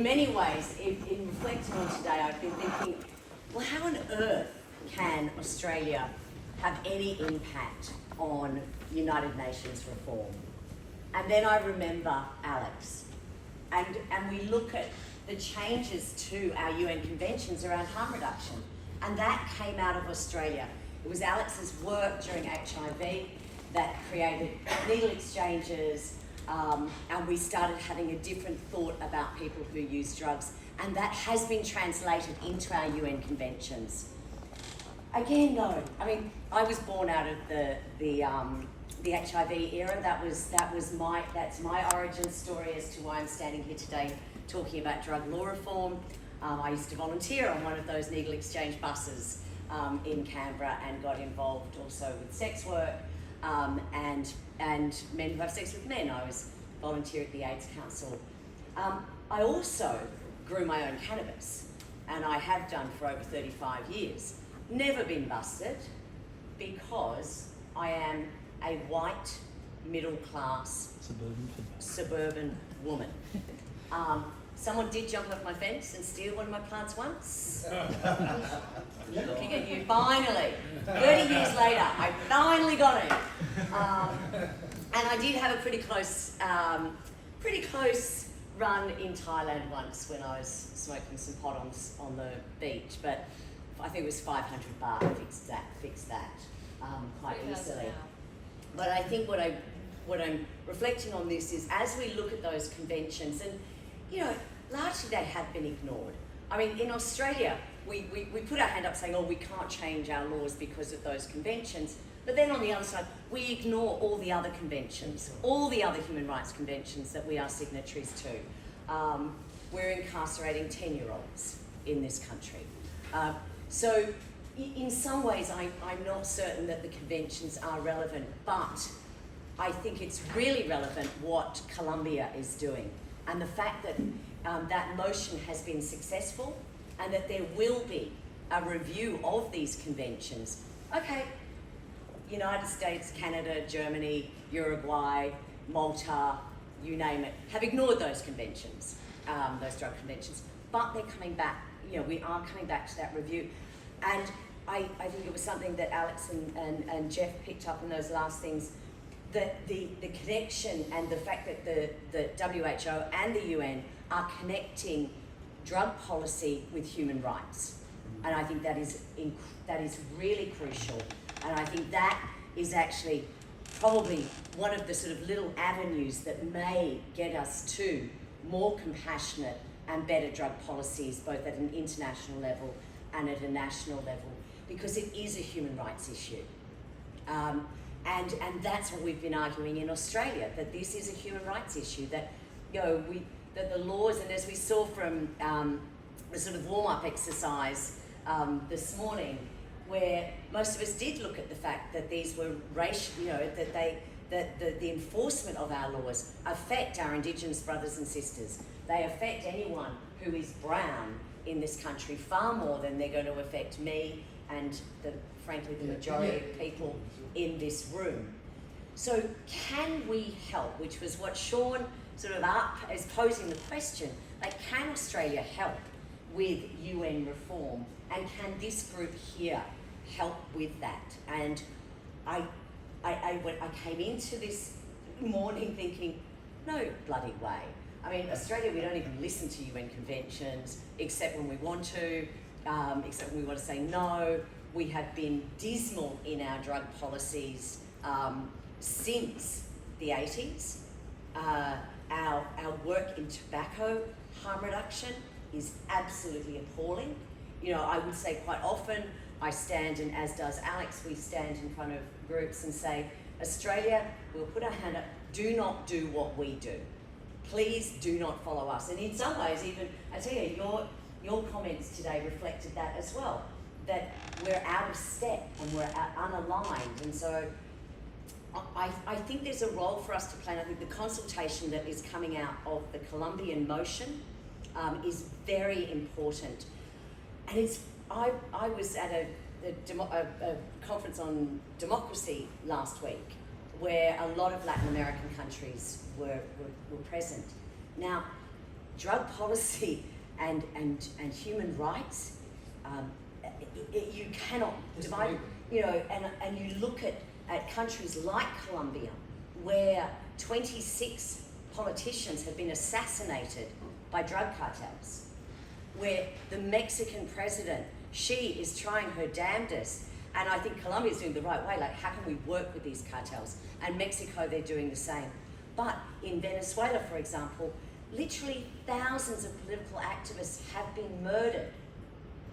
In many ways, in reflecting on today, I've been thinking, well, how on earth can Australia have any impact on United Nations reform? And then I remember Alex, and we look at the changes to our UN conventions around harm reduction, and that came out of Australia. It was Alex's work during HIV that created needle exchanges, and we started having a different thought about people who use drugs, and that has been translated into our UN conventions. Again, no, I mean, I was born out of the HIV era. That's my origin story as to why I'm standing here today talking about drug law reform. I used to volunteer on one of those needle exchange buses in Canberra and got involved also with sex work and men who have sex with men. I was volunteer at the AIDS Council. I also grew my own cannabis, and I have done for over 35 years. Never been busted because I am a white, middle-class, suburban woman. Someone did jump off my fence and steal one of my plants once. Looking at you, finally. 30 years later, I finally got it. And I did have a pretty close run in Thailand once when I was smoking some pot on the beach, but I think it was 500 baht, fixed that quite easily. But I think what I'm reflecting on this is, as we look at those conventions, and largely they have been ignored. I mean, in Australia, we put our hand up saying, oh, we can't change our laws because of those conventions. But then on the other side, we ignore all the other conventions, all the other human rights conventions that we are signatories to. We're incarcerating 10-year-olds in this country. So in some ways, I'm not certain that the conventions are relevant, but I think it's really relevant what Colombia is doing. And the fact that that motion has been successful and that there will be a review of these conventions. Okay, United States, Canada, Germany, Uruguay, Malta, you name it, have ignored those conventions, those drug conventions, but they're coming back. We are coming back to that review. And I think it was something that Alex and Jeff picked up in those last things, that the connection and the fact that the WHO and the UN are connecting drug policy with human rights. And I think that is really crucial. And I think that is actually probably one of the sort of little avenues that may get us to more compassionate and better drug policies, both at an international level and at a national level, because it is a human rights issue. And that's what we've been arguing in Australia, that this is a human rights issue, that that the laws, and as we saw from the sort of warm-up exercise this morning, where most of us did look at the fact that these were racial, that the enforcement of our laws affect our Indigenous brothers and sisters. They affect anyone who is brown in this country far more than they're going to affect me and frankly the majority of people in this room. So can we help, which was what Sean sort of up as posing the question, like, can Australia help with UN reform, and can this group here help with that? And I came into this morning thinking, no bloody way. I mean, Australia, we don't even listen to UN conventions, except when we want to, except when we want to say no. We have been dismal in our drug policies since the 80s. Our work in tobacco harm reduction is absolutely appalling. I would say quite often I stand, and as does Alex, we stand in front of groups and say, Australia, we'll put our hand up, do not do what we do. Please do not follow us. And in some ways, even, I tell you, your comments today reflected that as well, that we're out of step and we're unaligned. And so I think there's a role for us to play. And I think the consultation that is coming out of the Colombian motion is very important. And I was at a conference on democracy last week, where a lot of Latin American countries were present. Now, drug policy and human rights, you cannot divide, and you look at countries like Colombia, where 26 politicians have been assassinated by drug cartels, where the Mexican president, she is trying her damnedest, and I think Colombia is doing the right way, like how can we work with these cartels? And Mexico, they're doing the same. But in Venezuela, for example, literally thousands of political activists have been murdered.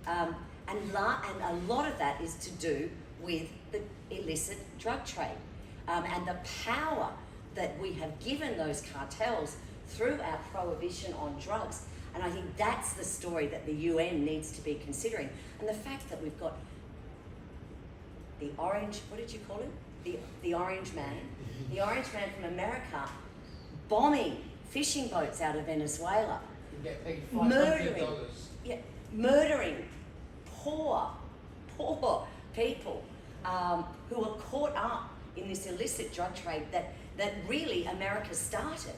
And a lot of that is to do with the illicit drug trade and the power that we have given those cartels through our prohibition on drugs. And I think that's the story that the UN needs to be considering. And the fact that we've got the orange, what did you call him? The orange man. The orange man from America bombing fishing boats out of Venezuela. You get paid $500. Murdering poor people who are caught up in this illicit drug trade that really America started.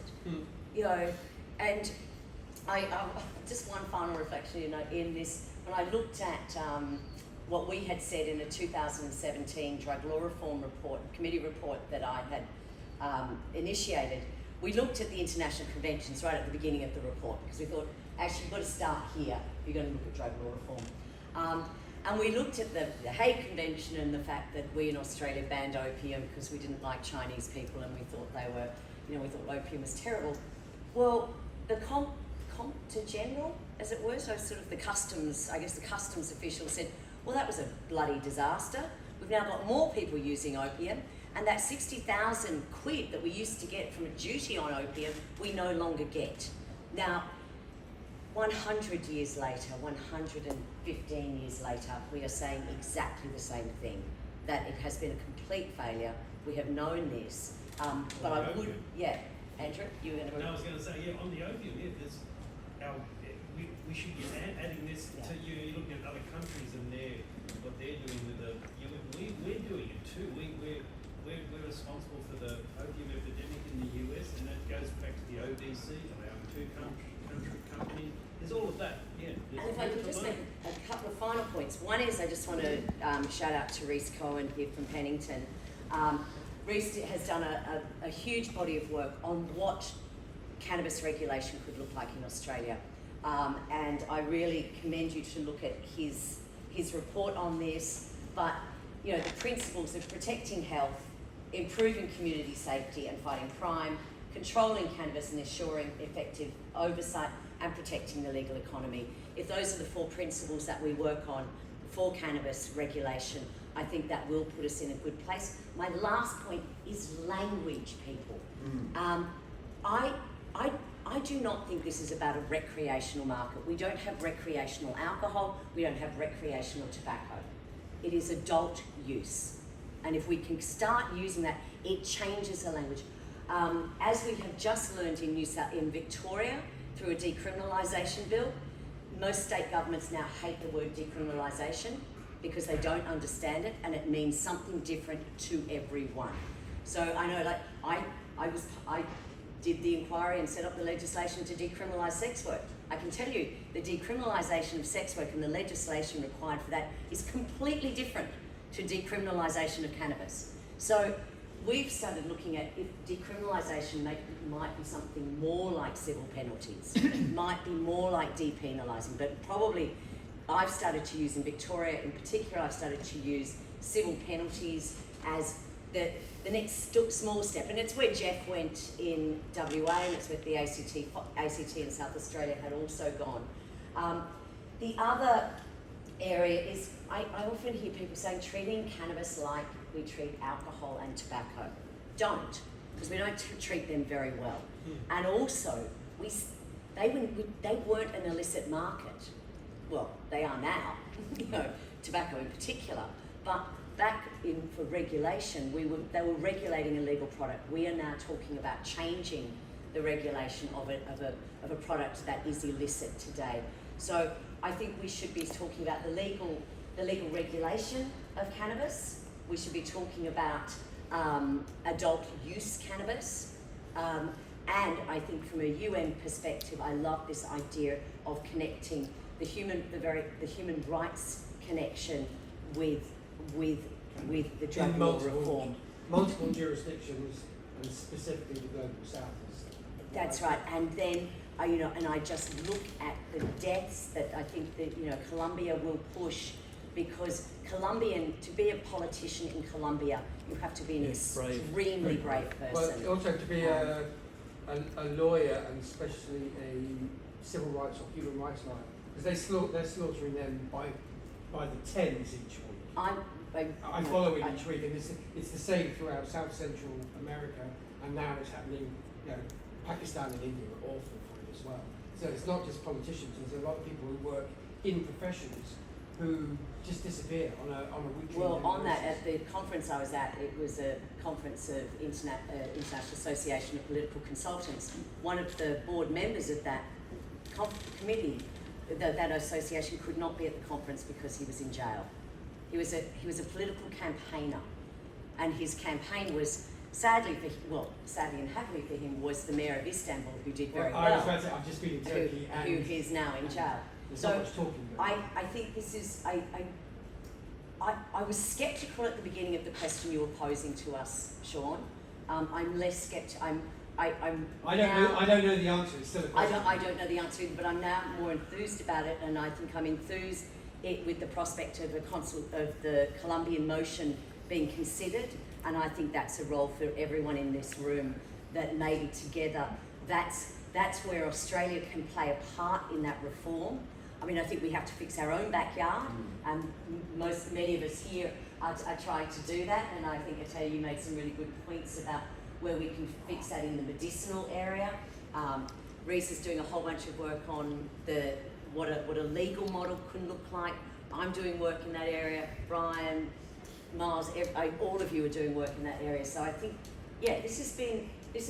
And I just one final reflection, in this, when I looked at what we had said in a 2017 drug law reform report, committee report that I had initiated, we looked at the international conventions right at the beginning of the report, because we thought, actually, you've got to start here if you're going to look at drug law reform. And we looked at the Hague Convention and the fact that we in Australia banned opium because we didn't like Chinese people and we thought they were, we thought opium was terrible. Well, the Compter General, as it were, so sort of the customs official said, well, that was a bloody disaster. We've now got more people using opium, and that 60,000 quid that we used to get from a duty on opium, we no longer get. Now, 100 years later, 115 years later, we are saying exactly the same thing, that it has been a complete failure. We have known this, but I would, Andrew, you were going to... No, I was going to say, on the opium, we should be adding this to you looking at other countries and what they're doing with the, we're doing it too. We're responsible for the opium epidemic in the US, and that goes back to the OBC, allowing two country companies. There's all of that, And if I could just make a couple of final points. One is I just want to shout out to Reese Cohen here from Pennington. Reese has done a huge body of work on what cannabis regulation could look like in Australia. And I really commend you to look at his report on this. But, the principles of protecting health, improving community safety and fighting crime, controlling cannabis and ensuring effective oversight, and protecting the legal economy. If those are the four principles that we work on for cannabis regulation, I think that will put us in a good place. My last point is language, people. I do not think this is about a recreational market. We don't have recreational alcohol, we don't have recreational tobacco. It is adult use. And if we can start using that, it changes the language. As we have just learned in Victoria, through a decriminalisation bill, most state governments now hate the word decriminalisation because they don't understand it, and it means something different to everyone. So I know, I did the inquiry and set up the legislation to decriminalise sex work. I can tell you the decriminalisation of sex work and the legislation required for that is completely different to decriminalisation of cannabis. So we've started looking at if decriminalisation might be something more like civil penalties, might be more like depenalising, but probably I've started to use, in Victoria in particular, I've started to use civil penalties as the next small step. And it's where Jeff went in WA, and it's where the ACT in South Australia had also gone. The other area is, I often hear people saying treating cannabis like we treat alcohol and tobacco. Don't, because we don't treat them very well. And also, they weren't an illicit market. Well, they are now, tobacco in particular. But back for regulation, they were regulating a legal product. We are now talking about changing the regulation of a product that is illicit today. So I think we should be talking about the legal regulation of cannabis. We should be talking about adult use cannabis, And I think from a UN perspective, I love this idea of connecting the human rights connection with the drug law reform. Multiple jurisdictions, and specifically the global south. That's right. And then and I just look at the deaths that I think that Colombia will push, because to be a politician in Colombia, you have to be an extremely brave person. Well, also to be a lawyer, and especially a civil rights or human rights lawyer, because they're slaughtering them by the tens each week. I follow it each week, and it's the same throughout South Central America, and now it's happening. Pakistan and India are awful for it as well. So it's not just politicians. There's a lot of people who work in professions who just disappear on a weekly basis. Well, on that, at the conference I was at, it was a conference of International Association of Political Consultants. One of the board members of that committee, that association, could not be at the conference because he was in jail. He was a political campaigner, and his campaign was, sadly and happily for him, was the mayor of Istanbul, who did very well. I was about to say, I've just been in Turkey, who is now in jail. There's not much talking about. I think this is I was sceptical at the beginning of the question you were posing to us, Sean. I'm less skeptical. I don't know the answer. It's still a question. I don't know the answer, but I'm now more enthused about it, and I think I'm enthused with the prospect of the Colombian motion being considered, and I think that's a role for everyone in this room, that maybe together that's where Australia can play a part in that reform. I mean, I think we have to fix our own backyard, and many of us here are trying to do that, and I think, Ataya, you made some really good points about where we can fix that in the medicinal area. Reese is doing a whole bunch of work on what a legal model can look like. I'm doing work in that area. Brian, Miles, all of you are doing work in that area. So I think, this has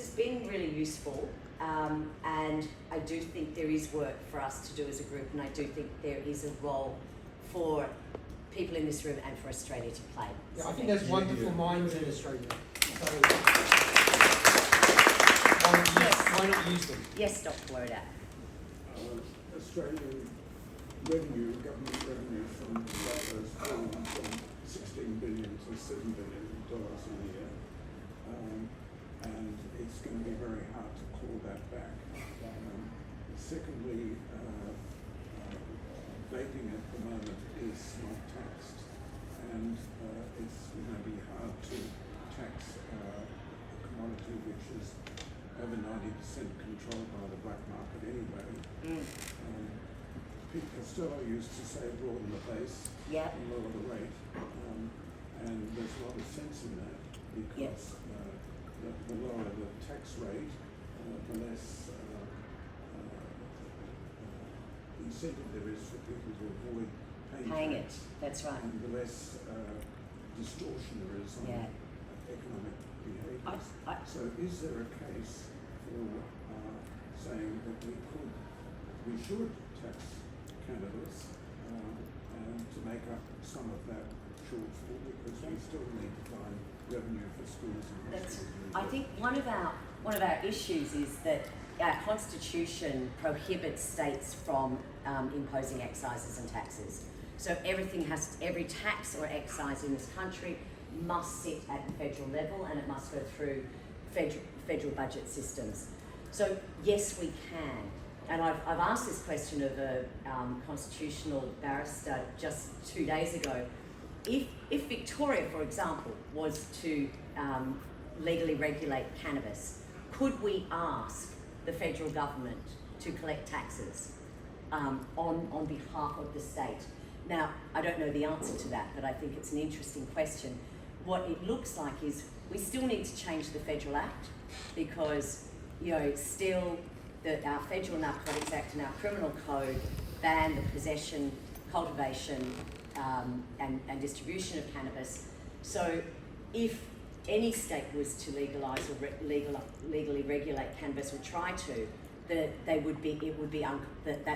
been really useful, and I do think there is work for us to do as a group, and I do think there is a role for people in this room and for Australia to play. Yeah, I think there's wonderful minds in Australia. So why not use them? Yes, Dr. Wodok. Australian government revenue from tobacco has fallen from $16 billion to $7 billion a year, and it's going to be very hard to claw that back. Secondly, vaping at the moment is not taxed, and it's going to be hard to tax a commodity which is over 90% controlled by the black market anyway. Pete Costello used to say broaden the base and lower the rate, and there's a lot of sense in that, because the lower the tax rate, the less incentive there is for people to avoid paying tax. That's right. And the less distortion there is on economic behaviours. So is there a case for saying that we should tax cannabis and to make up some of that shortfall, because we still need to find revenue for schools and hospitals? I think one of our issues is that our constitution prohibits states from imposing excises and taxes. So every tax or excise in this country must sit at the federal level, and it must go through federal budget systems. So yes, we can. And I've asked this question of a constitutional barrister just 2 days ago. If Victoria, for example, was to legally regulate cannabis, could we ask the federal government to collect taxes on behalf of the state? Now, I don't know the answer to that, but I think it's an interesting question. What it looks like is we still need to change the Federal Act, because still our Federal Narcotics Act and our Criminal Code ban the possession, cultivation, and distribution of cannabis. So if any state was to legalise or legally regulate cannabis, or try to, that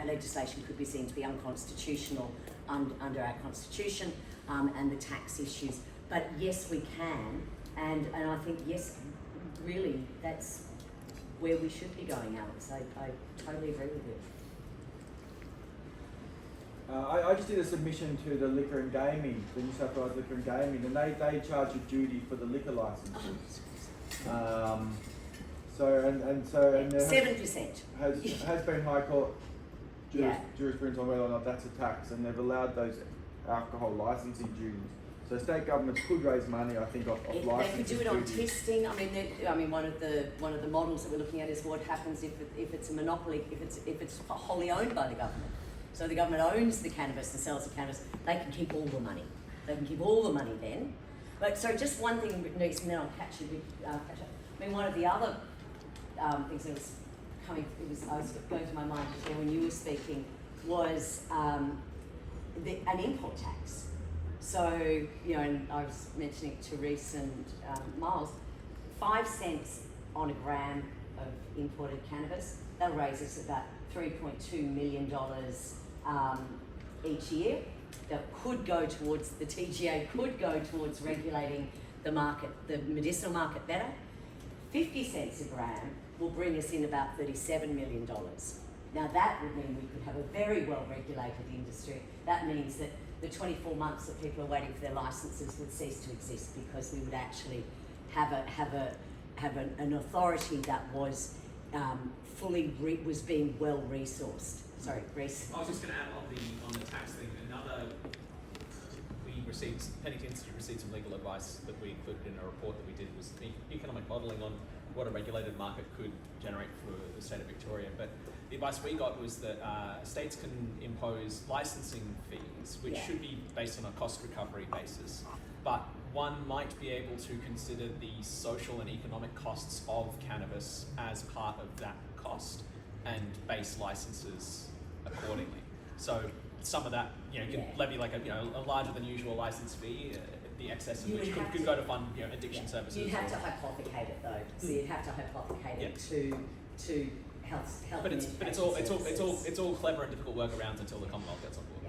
legislation could be seen to be unconstitutional under our constitution, and the tax issues. But yes, we can, and I think yes, really, where we should be going, Alex. I totally agree with you. I just did a submission to the liquor and gaming, the New South Wales Liquor and Gaming, and they charge a duty for the liquor licences. And there 7%. has been High Court jurisprudence on whether or not that's a tax, and they've allowed those alcohol licensing duties. So state governments could raise money, I think, off licensing. They could do it on testing. I mean, one of the models that we're looking at is what happens if it's a monopoly, if it's wholly owned by the government. So the government owns the cannabis and sells the cannabis. They can keep all the money. They can keep all the money then. But so just one thing, Denise, and then I'll catch up. I mean, one of the other things that was I was going to my mind before when you were speaking was an import tax. So, and I was mentioning to Reese and Miles, 5 cents on a gram of imported cannabis, that'll raise us about $3.2 million each year. That could go towards, the TGA could go towards regulating the market, the medicinal market better. 50 cents a gram will bring us in about $37 million. Now that would mean we could have a very well regulated industry. That means that the 24 months that people are waiting for their licenses would cease to exist, because we would actually have an authority that was was being well resourced. Sorry, Reese. I was just going to add on the tax thing. Pennington Institute received some legal advice that we included in a report that we did, was economic modelling on what a regulated market could generate for the state of Victoria. But the advice we got was that states can impose licensing fees, which should be based on a cost recovery basis. But one might be able to consider the social and economic costs of cannabis as part of that cost and base licenses accordingly. So some of that, you can levy like a larger than usual license fee, the excess of which could go to fund addiction services. You'd have to hypothecate it though. So you'd have to hypothecate it to health. But it's all clever and difficult workarounds until the Commonwealth gets on board.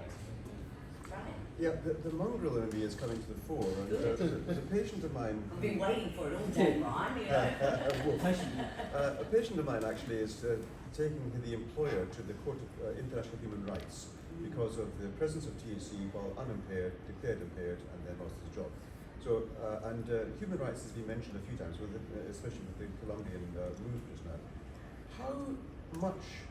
Yeah, the mongrel in me is coming to the fore. And, there's a patient of mine. I've been waiting for it all day, Brian. A patient of mine actually is taking the employer to the Court of International Human Rights because of the presence of THC while unimpaired, declared impaired, and then lost his job. So, human rights has been mentioned a few times, especially with the Colombian move just now. How much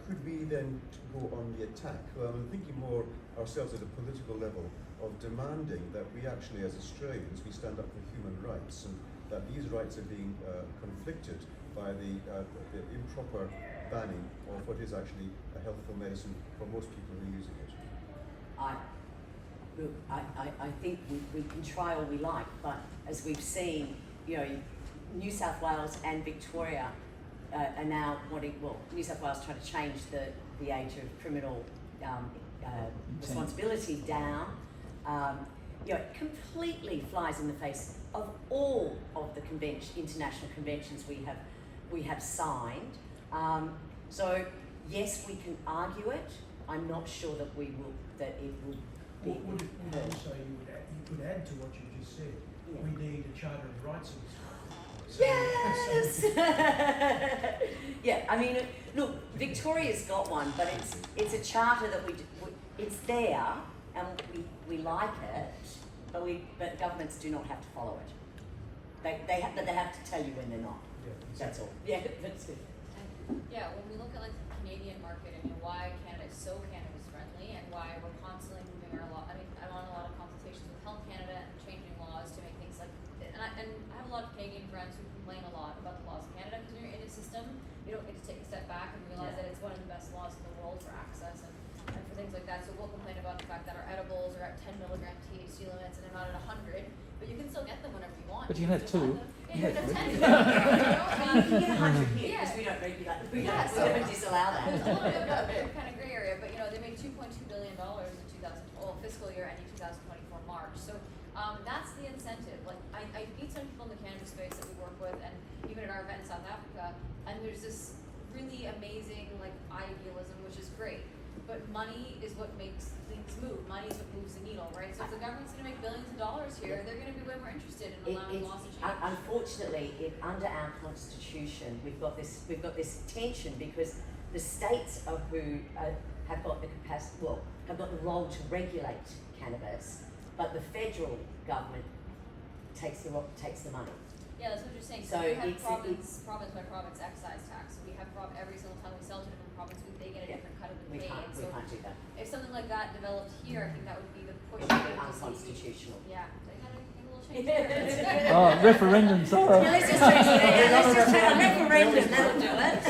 could we then go on the attack? Well, I'm thinking more ourselves at a political level of demanding that we actually, as Australians, we stand up for human rights, and that these rights are being conflicted by the improper banning of what is actually a healthful medicine for most people who are using it. I think we can try all we like, but as we've seen, New South Wales and Victoria are now New South Wales trying to change the age of criminal responsibility down. It completely flies in the face of all of the international conventions we have signed. So yes, we can argue it. I'm not sure that it will be. What would it also you could add to what you just said? Yeah. We need a Charter of Rights in this country. Yes. Yeah. I mean, look, Victoria's got one, but it's a charter that it's there, and we like it, but governments do not have to follow it. They have to tell you when they're not. Yeah, exactly. That's all. Yeah, that's good. Yeah, when we look at like the Canadian market and why Canada is so cannabis friendly and why we're constantly moving our law. I mean, I'm on a lot of consultations with Health Canada and changing laws to make things like, and I have a lot of Canadian friends who complain a lot about the laws of Canada because when you're in a system, you don't get to take a step back and realize that it's one of the best laws in the world for access and for things like that. So we'll complain about the fact that our edibles are at 10 milligram THC limits and they're not at 100, but you can still get them whenever you want. But you can have two. Yeah, you can have 10. You can get 100 here because we don't regulate. We don't disallow that. It's a little bit of a kind of gray area, but they made $2.2 billion in fiscal year ending 2024 March. So that's the incentive. Like I meet some people in the cannabis space that we work with, and even at our event in South Africa, and there's this really amazing idealism, which is great. but money is what makes things move. Money is what moves the needle, right? So if the government's going to make billions of dollars here, they're going to be way more interested in allowing laws to change. Unfortunately, under our constitution, we've got this tension because the states are who have got the capacity, have got the role to regulate cannabis, but the federal government takes the money. Yeah, that's what you're saying. So we have it's province by province excise tax. We have every single time we sell to a different province, they get a different cut of the We pay. can't do that. If something like that developed here, I think that would be the push. It would be unconstitutional. Yeah, they gotta make a little change there. Oh, referendum, sorry. Yeah, let's just do a referendum, that'll do it.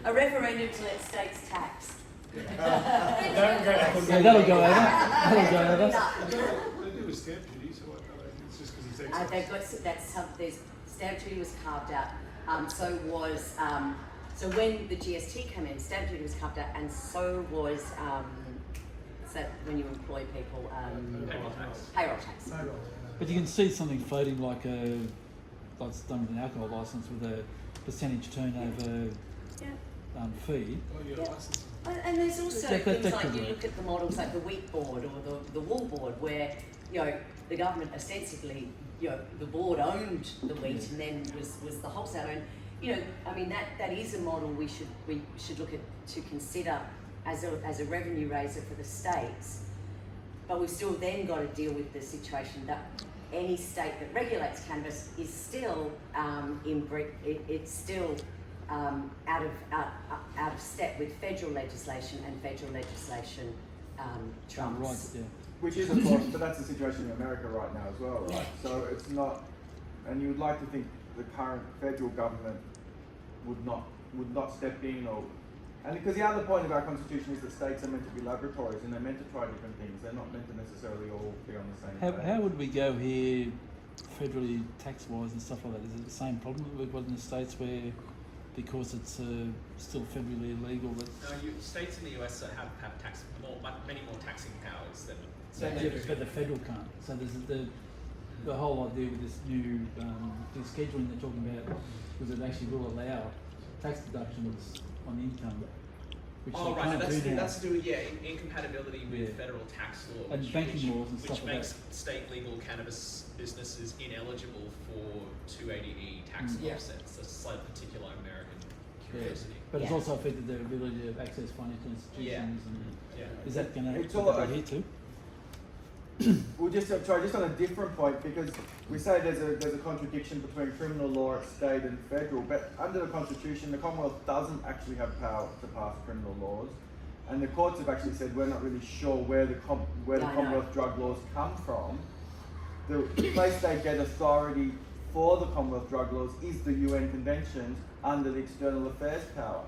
A referendum to let states tax. Yeah, that'll go over. They do with stamp duty, so it's just because it's excise. They've got there's stamp duty was carved out. So when the GST came in, stamp duty was carved out, and so was when you employ people, payroll tax. But you can see something floating like it's done with an alcohol license with a percentage turnover fee. Oh, your license. And there's also That things like could you work. look at the models like the wheat board or the wool board, where the government ostensibly the board owned the wheat and then was the wholesale owned. I mean that is a model we should look at to consider as a revenue raiser for the states. But we've still then got to deal with the situation that any state that regulates cannabis is still it's still out of step with federal legislation, and federal legislation trumps. Right, yeah. Which is, of course, but that's the situation in America right now as well, right? So it's not, and you would like to think the current federal government would not step in, and because the other point of our constitution is that states are meant to be laboratories and they're meant to try different things. They're not meant to necessarily all be on the same page. How would we go here, federally tax-wise and stuff like that? Is it the same problem that we've got in the States where, because it's still federally illegal, that... No, states in the US have many more taxing powers than... But the federal can't. So there's the whole idea with this new scheduling they're talking about, was it actually will allow tax deductions on income, which Oh, they right, can't do now. that's to do with, incompatibility with federal tax law. And banking laws and stuff like makes state legal cannabis businesses ineligible for 280E tax offsets. That's like a particular American curiosity. But it's also affected their ability to access financial institutions. And is that going to It's all affect here too? We'll just try on a different point, because we say there's a contradiction between criminal law at state and federal, but under the Constitution, the Commonwealth doesn't actually have power to pass criminal laws, and the courts have actually said we're not really sure where the Commonwealth drug laws come from. The place they get authority for the Commonwealth drug laws is the UN Conventions under the External Affairs power.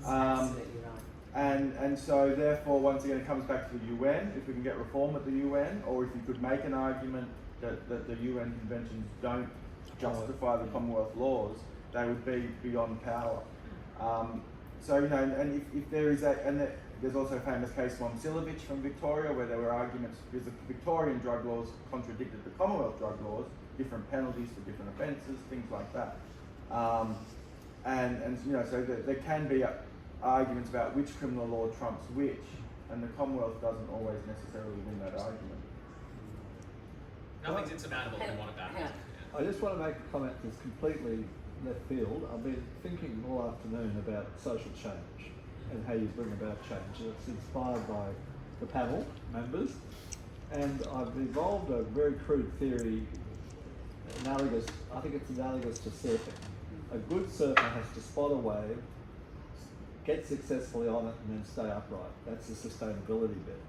Absolutely right. And so therefore, once again, it comes back to the UN. If we can get reform at the UN, or if you could make an argument that the UN conventions don't justify the Commonwealth laws, they would be beyond power. So, and if there is there's also a famous case, Momcilovic from Victoria, where there were arguments because the Victorian drug laws contradicted the Commonwealth drug laws, different penalties for different offences, things like that. So there can be arguments about which criminal law trumps which, and the Commonwealth doesn't always necessarily win that argument. Nothing's insurmountable when you want it back. I just want to make a comment that's completely left field. I've been thinking all afternoon about social change and how you bring about change. It's inspired by the panel members, and I've evolved a very crude theory analogous to surfing. A good surfer has to spot a wave, get successfully on it, and then stay upright. That's the sustainability bit.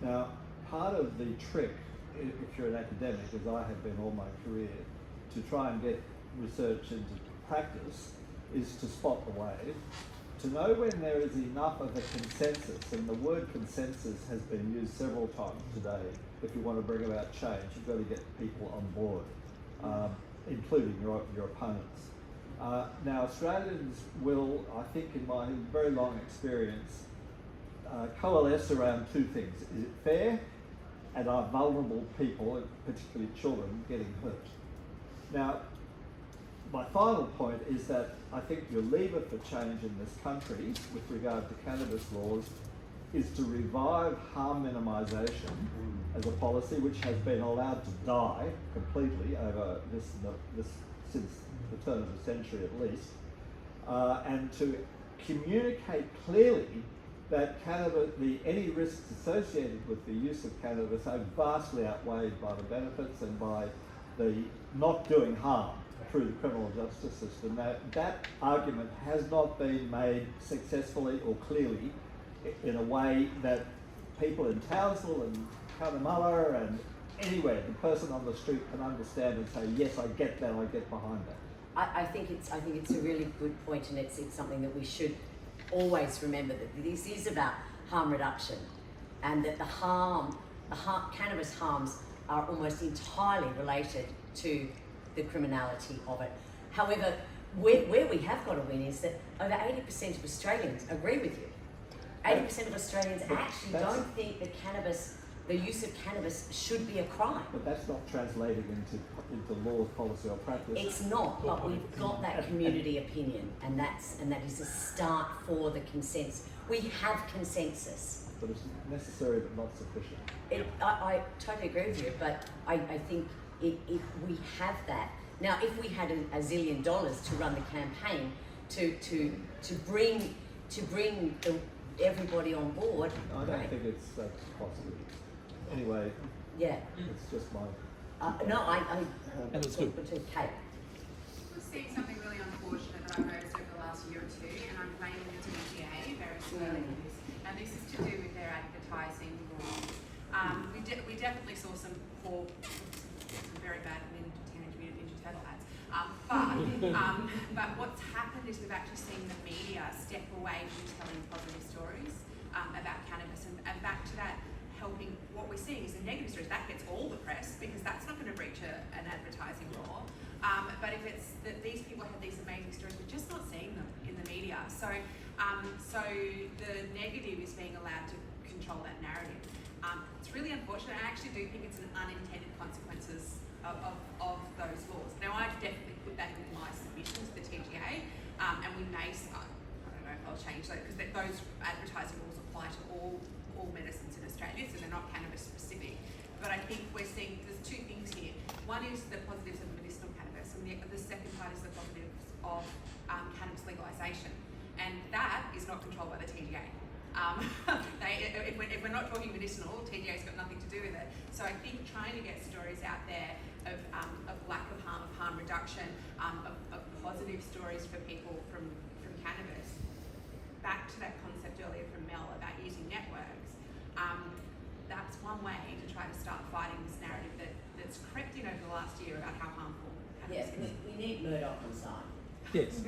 Now, part of the trick, if you're an academic, as I have been all my career, to try and get research into practice, is to spot the wave, to know when there is enough of a consensus, and the word consensus has been used several times today. If you want to bring about change, you've got to get people on board, including your opponents. Now, Australians will, I think in my very long experience, coalesce around two things. Is it fair? And are vulnerable people, particularly children, getting hurt? Now, my final point is that I think your lever for change in this country with regard to cannabis laws is to revive harm minimisation as a policy which has been allowed to die completely over this since the turn of the century at least, and to communicate clearly that cannabis, any risks associated with the use of cannabis are vastly outweighed by the benefits and by the not doing harm through the criminal justice system. That argument has not been made successfully or clearly in a way that people in Townsville and Cunnamulla and anywhere, the person on the street can understand and say, yes, I get that, I get behind that. I think it's a really good point, and it's something that we should always remember, that this is about harm reduction, and that cannabis harms are almost entirely related to the criminality of it. However, where we have got to win is that over 80% of Australians agree with you. 80% of Australians actually don't think that the use of cannabis should be a crime. But that's not translated into law, policy or practice. It's not, but we've got that community opinion, and that is a start for the consensus. We have consensus. But it's necessary but not sufficient. I totally agree with you, but I think if we have that. Now, if we had a zillion dollars to run the campaign to bring everybody on board, I don't think it's possible. Anyway, yeah, it's just my. And it's good. Kate. We're seeing something really unfortunate that I've noticed over the last year or two, and I'm blaming the TGA very squarely for this. And this is to do with their advertising law. We definitely saw some very bad Teenage Mutant Ninja Turtle ads. But what's happened is we've actually seen the media step away from telling positive stories about cannabis, and back to that, helping. What we're seeing is the negative stories that gets all the press because that's not going to breach an advertising law. But if it's that these people have these amazing stories, we're just not seeing them in the media. So the negative is being allowed to control that narrative. It's really unfortunate. I actually do think it's an unintended consequences of those laws. Now, I definitely put that in my submission to the TGA, and we may, I don't know if I'll change that, because those advertising rules apply to all medicines in Australia, so they're not cannabis specific. But I think we're seeing, there's two things here. One is the positives of medicinal cannabis, and the second part is the positives of cannabis legalisation. And that is not controlled by the TGA. If we're not talking medicinal, TGA's got nothing to do with it. So I think trying to get stories out there of lack of harm reduction, of positive stories for people from cannabis. Back to that concept earlier from Mel about using networks. That's one way to try to start fighting this narrative that's crept in over the last year about how harmful cannabis is. We need Murdoch on side. Yes.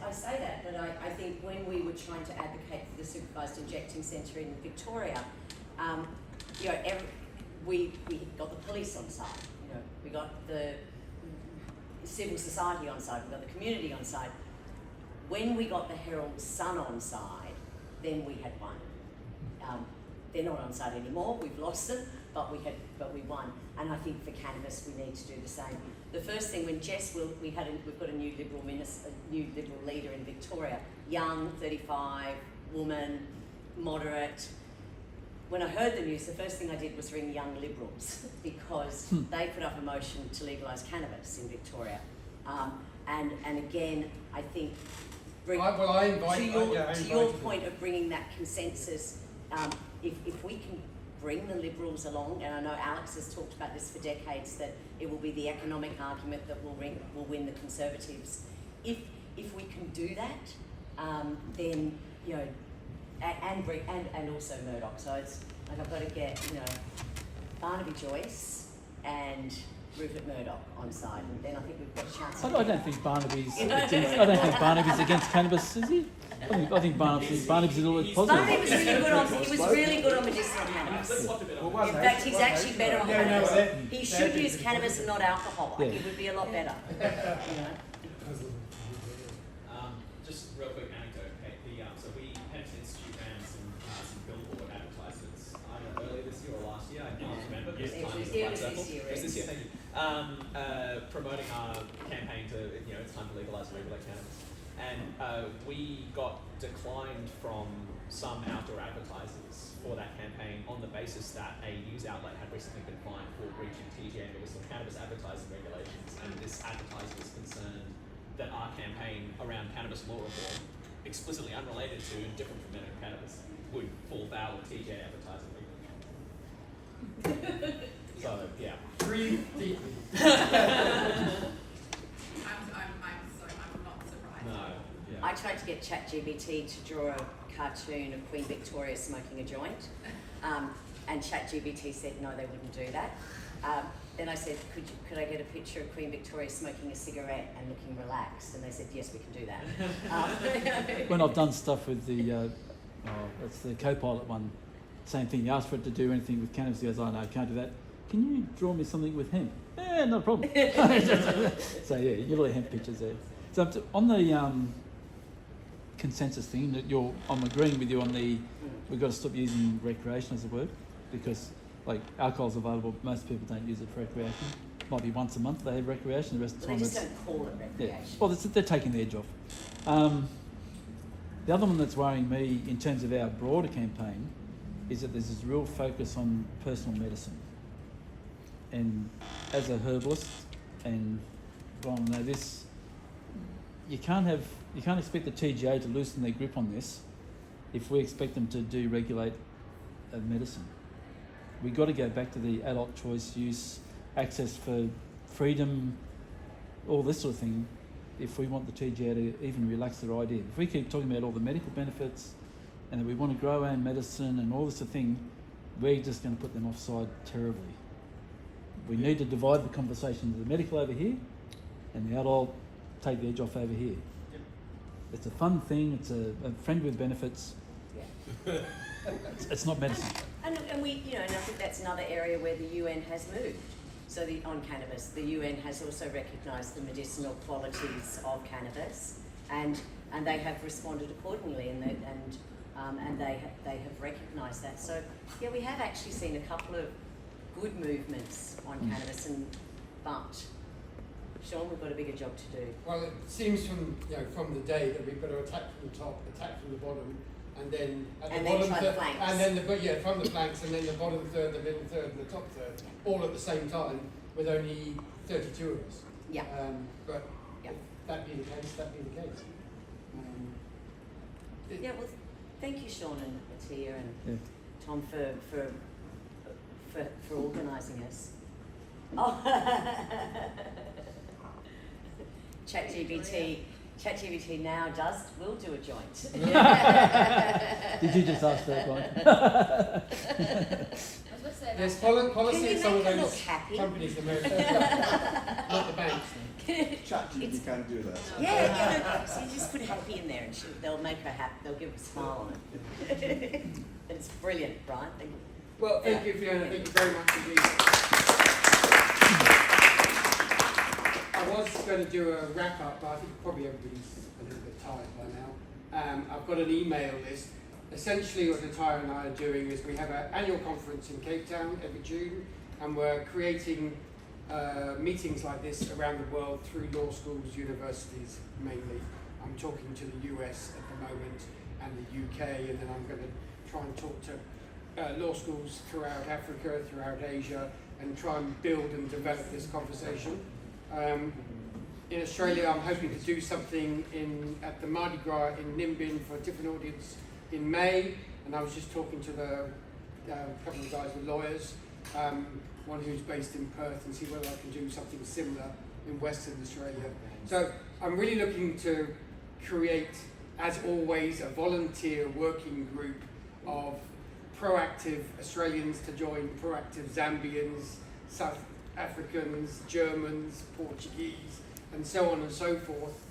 I say that, but I think when we were trying to advocate for the supervised injecting centre in Victoria, we got the police on side, we got the civil society on side, we got the community on side. When we got the Herald Sun on side, then we had won. They're not on side anymore, we've lost them, but we won. And I think for cannabis we need to do the same. The first thing, when we've got a new Liberal leader in Victoria, young, 35, woman, moderate. When I heard the news, the first thing I did was ring the Young Liberals because they put up a motion to legalise cannabis in Victoria. And again, I think to your point of bringing that consensus, if we can bring the Liberals along, and I know Alex has talked about this for decades, that it will be the economic argument that will win the Conservatives. If we can do that, then and also Murdoch. So it's like I've got to get Barnaby Joyce and Rupert Murdoch on side, and then I think we've got a chance. I don't think Barnaby's against cannabis, is he? I think Barnaby's a little bit positive. Barnaby was really good on medicinal cannabis. In fact, he's actually better on cannabis. He should use cannabis and not alcohol. Yeah. He would be a lot better. Just real quick anecdote, Kate. So we Pension Institute ran some billboard advertisements. I don't know, earlier this year or last year. I can't remember. It was this year. Thank you. promoting our campaign to, it's time to legalise and regulate cannabis. And we got declined from some outdoor advertisers for that campaign on the basis that a news outlet had recently been fined for breaching TGA and medicinal cannabis advertising regulations, and this advertiser was concerned that our campaign around cannabis law reform, explicitly unrelated to and different from medical cannabis, would fall foul of TGA advertising regulations. So, yeah. Breathe deeply. I'm not surprised. No. Yeah. I tried to get ChatGPT to draw a cartoon of Queen Victoria smoking a joint, and ChatGPT said no, they wouldn't do that. Then I said, could I get a picture of Queen Victoria smoking a cigarette and looking relaxed? And they said, yes, we can do that. When I've done stuff with the, it's the co-pilot one, same thing. You ask for it to do anything with cannabis, he goes, oh no, I can't do that. Can you draw me something with hemp? Yeah, no problem. So yeah, you got hemp pictures there. So on the consensus thing, that I'm agreeing with you on we've got to stop using recreation as a word, because like alcohol's available, most people don't use it for recreation. Might be once a month they have recreation, the rest of the time they just don't call it recreation. Yeah. Well, they're taking the edge off. The other one that's worrying me in terms of our broader campaign is that there's this real focus on personal medicine. And as a herbalist, and Ron know this, you can't expect the TGA to loosen their grip on this if we expect them to deregulate medicine. We've got to go back to the adult choice use, access for freedom, all this sort of thing, if we want the TGA to even relax their idea. If we keep talking about all the medical benefits and that we want to grow our own medicine and all this sort of thing, we're just going to put them offside terribly. We need to divide the conversation to the medical over here and the adult take the edge off over here. Yep. It's a fun thing, it's a friend with benefits. Yeah. It's not medicine. And we, and I think that's another area where the UN has moved. So on cannabis, the UN has also recognised the medicinal qualities of cannabis, and they have responded accordingly, and they have recognised that. So yeah, we have actually seen a couple of good movements on cannabis, but Sean, we've got a bigger job to do. Well, it seems from the day that we've got to attack from the top, attack from the bottom, and then at the bottom the flanks. and then from the flanks, and then the bottom third, the middle third, and the top third, all at the same time, with only 32 of us. Yeah. But if that be the case, that be the case. Yeah. Well, thank you, Sean and Atia and Tom for organising us. Oh. ChatGPT now will do a joint. Did you just ask that one? There's policy at some of Can you make her those look happy? companies, not the banks. ChatGPT can't do that. Yeah, so you just put happy in there and they'll make her happy, they'll give her a smile on it. It's brilliant, Brian. Thank you. Well, thank you, Fiona, thank you very much indeed. I was going to do a wrap up, but I think probably everybody's a little bit tired by now. I've got an email list. Essentially what Nataya and I are doing is we have an annual conference in Cape Town every June, and we're creating meetings like this around the world through law schools, universities mainly. I'm talking to the US at the moment and the UK, and then I'm going to try and talk to law schools throughout Africa, throughout Asia, and try and build and develop this conversation. In Australia, I'm hoping to do something at the Mardi Gras in Nimbin for a different audience in May, and I was just talking to the couple of guys with lawyers, one who's based in Perth, and see whether I can do something similar in Western Australia. So I'm really looking to create, as always, a volunteer working group of proactive Australians to join proactive Zambians, South Africans, Germans, Portuguese, and so on and so forth,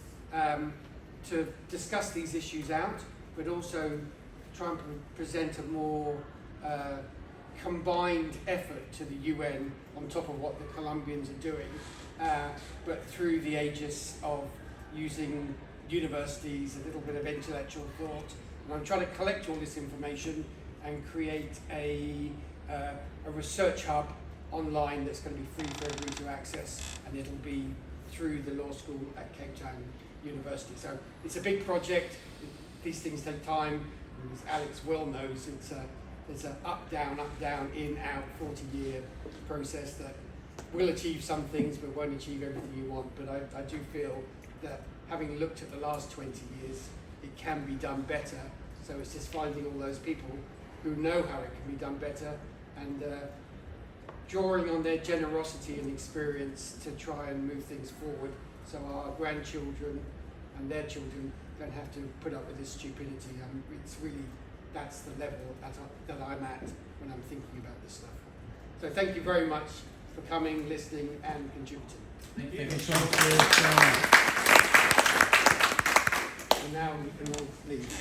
to discuss these issues out, but also try and present a more combined effort to the UN on top of what the Colombians are doing, but through the aegis of using universities, a little bit of intellectual thought. And I'm trying to collect all this information and create a research hub online that's going to be free for everybody to access, and it'll be through the law school at Cape Town University. So it's a big project. These things take time. And as Alex well knows, there's an up, down, in, out, 40-year process that will achieve some things but won't achieve everything you want. But I do feel that having looked at the last 20 years, it can be done better. So it's just finding all those people who know how it can be done better and drawing on their generosity and experience to try and move things forward, so our grandchildren and their children don't have to put up with this stupidity. It's really, that's the level that I'm at when I'm thinking about this stuff. So thank you very much for coming, listening and contributing. Thank you. Thank you so much. And now we can all leave.